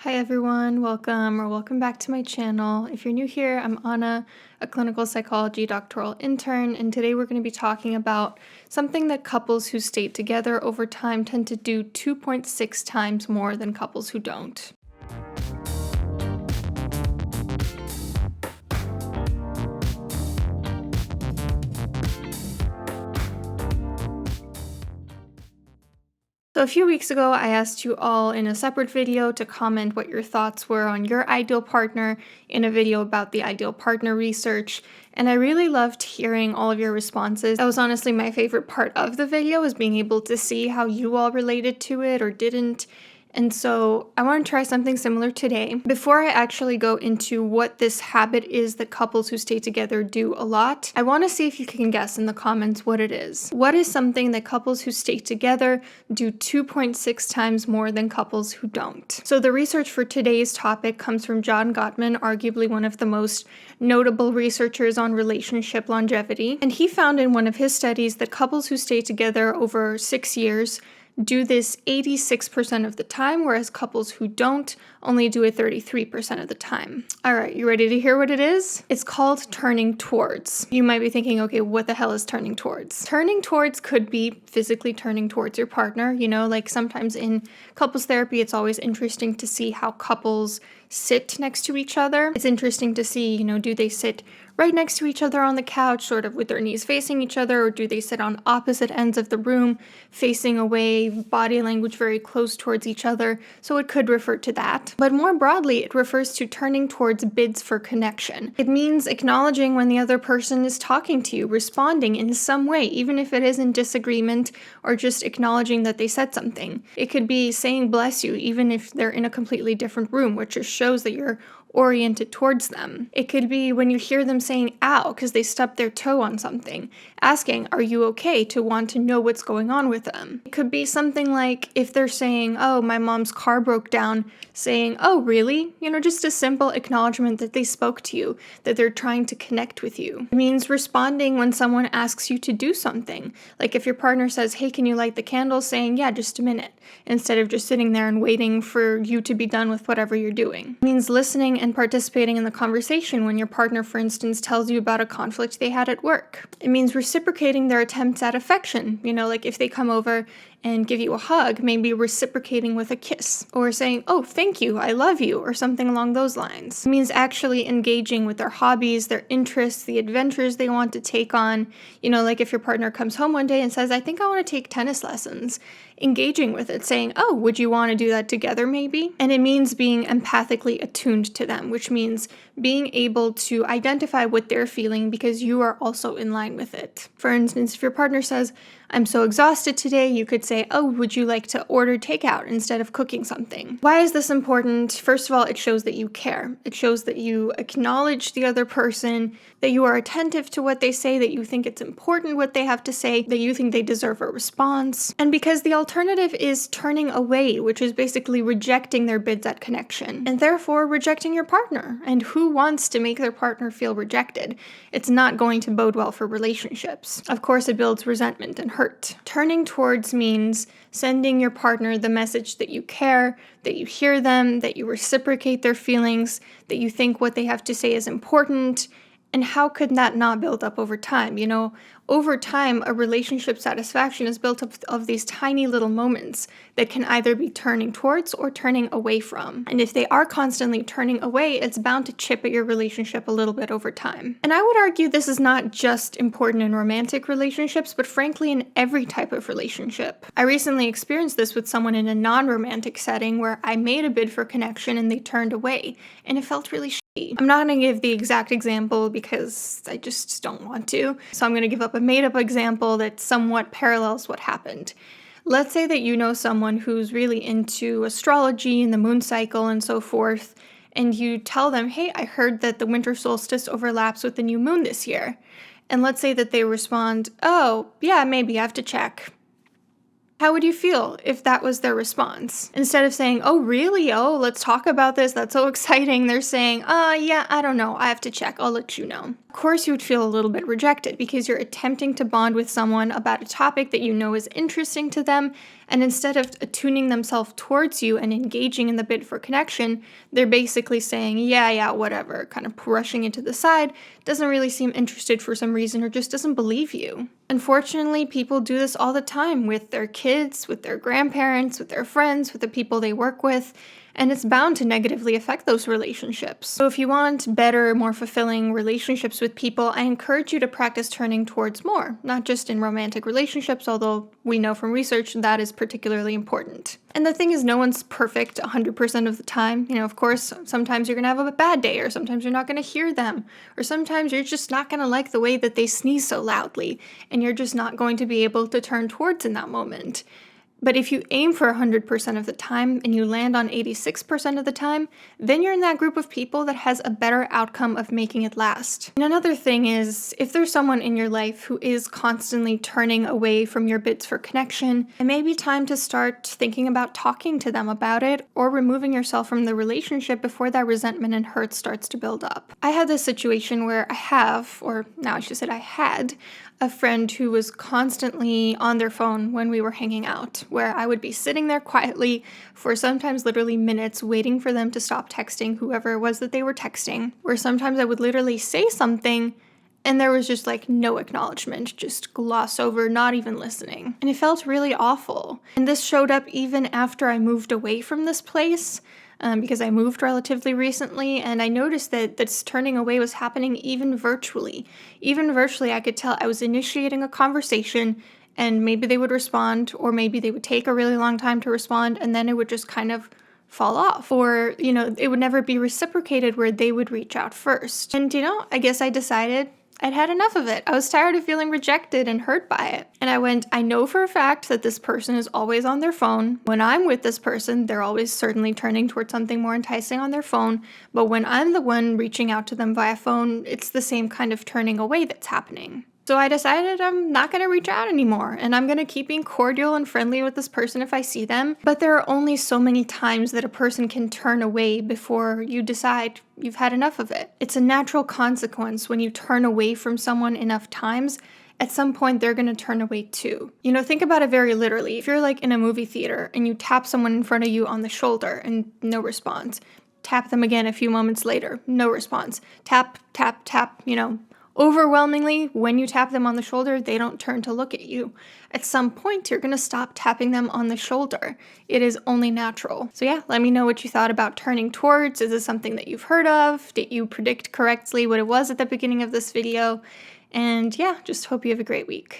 Hi everyone, welcome back to my channel. If you're new here, I'm Anna, a clinical psychology doctoral intern, and today we're going to be talking about something that couples who stay together over time tend to do 2.6 times more than couples who don't. So a few weeks ago, I asked you all in a separate video to comment what your thoughts were on your ideal partner in a video about the ideal partner research, and I really loved hearing all of your responses. That was honestly my favorite part of the video, was being able to see how you all related to it or didn't. And so I want to try something similar today. Before I actually go into what this habit is that couples who stay together do a lot, I want to see if you can guess in the comments what it is. What is something that couples who stay together do 2.6 times more than couples who don't? So the research for today's topic comes from John Gottman, arguably one of the most notable researchers on relationship longevity. And he found in one of his studies that couples who stay together over 6 years do this 86% of the time, whereas couples who don't only do it 33% of the time. All right, you ready to hear what it is? It's called turning towards. You might be thinking, okay, what the hell is turning towards? Turning towards could be physically turning towards your partner. Like sometimes in couples therapy, it's always interesting to see how couples sit next to each other. It's interesting to see, do they sit right next to each other on the couch, sort of with their knees facing each other, or do they sit on opposite ends of the room, facing away, body language very close towards each other? So it could refer to that. But more broadly, it refers to turning towards bids for connection. It means acknowledging when the other person is talking to you, responding in some way, even if it is in disagreement or just acknowledging that they said something. It could be saying bless you, even if they're in a completely different room, which just shows that you're oriented towards them. It could be when you hear them saying ow because they stubbed their toe on something, asking, are you okay, to want to know what's going on with them. It could be something like if they're saying, oh, my mom's car broke down, saying, oh, really? Just a simple acknowledgement that they spoke to you, that they're trying to connect with you. It means responding when someone asks you to do something. Like if your partner says, hey, can you light the candles? Saying, yeah, just a minute, instead of just sitting there and waiting for you to be done with whatever you're doing. It means listening and participating in the conversation when your partner, for instance, tells you about a conflict they had at work. It means reciprocating their attempts at affection. Like if they come over and give you a hug, maybe reciprocating with a kiss, or saying, oh, thank you, I love you, or something along those lines. It means actually engaging with their hobbies, their interests, the adventures they want to take on. Like if your partner comes home one day and says, I think I want to take tennis lessons, engaging with it, saying, oh, would you want to do that together maybe? And it means being empathically attuned to them, which means being able to identify what they're feeling because you are also in line with it. For instance, if your partner says, I'm so exhausted today, you could say, oh, would you like to order takeout instead of cooking something? Why is this important? First of all, it shows that you care. It shows that you acknowledge the other person, that you are attentive to what they say, that you think it's important what they have to say, that you think they deserve a response. And because the alternative is turning away, which is basically rejecting their bids at connection, and therefore rejecting your partner. And who wants to make their partner feel rejected? It's not going to bode well for relationships. Of course, it builds resentment and hurt. Turning towards means sending your partner the message that you care, that you hear them, that you reciprocate their feelings, that you think what they have to say is important. And how could that not build up over time? Over time, a relationship satisfaction is built up of these tiny little moments that can either be turning towards or turning away from. And if they are constantly turning away, it's bound to chip at your relationship a little bit over time. And I would argue this is not just important in romantic relationships, but frankly in every type of relationship. I recently experienced this with someone in a non-romantic setting where I made a bid for connection and they turned away, and it felt really shitty. I'm not going to give the exact example because I just don't want to, so I'm going to give up a made-up example that somewhat parallels what happened. Let's say that you know someone who's really into astrology and the moon cycle and so forth, and you tell them, hey, I heard that the winter solstice overlaps with the new moon this year. And let's say that they respond, oh, yeah, maybe I have to check. How would you feel if that was their response? Instead of saying, oh, really? Oh, let's talk about this. That's so exciting. They're saying, yeah, I don't know. I have to check. I'll let you know. Of course, you would feel a little bit rejected because you're attempting to bond with someone about a topic that you know is interesting to them, and instead of attuning themselves towards you and engaging in the bid for connection, they're basically saying, yeah, whatever, kind of brushing it to the side, doesn't really seem interested for some reason, or just doesn't believe you. Unfortunately, people do this all the time with their kids, with their grandparents, with their friends, with the people they work with, and it's bound to negatively affect those relationships. So if you want better, more fulfilling relationships with people, I encourage you to practice turning towards more, not just in romantic relationships, although we know from research that is particularly important. And the thing is, no one's perfect 100% of the time. Of course, sometimes you're going to have a bad day, or sometimes you're not going to hear them, or sometimes you're just not going to like the way that they sneeze so loudly, and you're just not going to be able to turn towards in that moment. But if you aim for 100% of the time and you land on 86% of the time, then you're in that group of people that has a better outcome of making it last. And another thing is, if there's someone in your life who is constantly turning away from your bids for connection, it may be time to start thinking about talking to them about it or removing yourself from the relationship before that resentment and hurt starts to build up. I had this situation where I had a friend who was constantly on their phone when we were hanging out, where I would be sitting there quietly for sometimes literally minutes waiting for them to stop texting whoever it was that they were texting, where sometimes I would literally say something and there was just like no acknowledgement, just gloss over, not even listening. And it felt really awful. And this showed up even after I moved away from this place. Because I moved relatively recently, and I noticed that this turning away was happening even virtually. Even virtually, I could tell I was initiating a conversation, and maybe they would respond, or maybe they would take a really long time to respond, and then it would just kind of fall off. Or, it would never be reciprocated where they would reach out first. And, I guess I decided I'd had enough of it. I was tired of feeling rejected and hurt by it. And I know for a fact that this person is always on their phone. When I'm with this person, they're always certainly turning towards something more enticing on their phone. But when I'm the one reaching out to them via phone, it's the same kind of turning away that's happening. So I decided I'm not going to reach out anymore, and I'm going to keep being cordial and friendly with this person if I see them. But there are only so many times that a person can turn away before you decide you've had enough of it. It's a natural consequence when you turn away from someone enough times. At some point, they're going to turn away too. Think about it very literally. If you're like in a movie theater and you tap someone in front of you on the shoulder and no response, tap them again a few moments later, no response. Tap, tap, tap, overwhelmingly, when you tap them on the shoulder, they don't turn to look at you. At some point, you're going to stop tapping them on the shoulder. It is only natural. So yeah, let me know what you thought about turning towards. Is this something that you've heard of? Did you predict correctly what it was at the beginning of this video? And yeah, just hope you have a great week.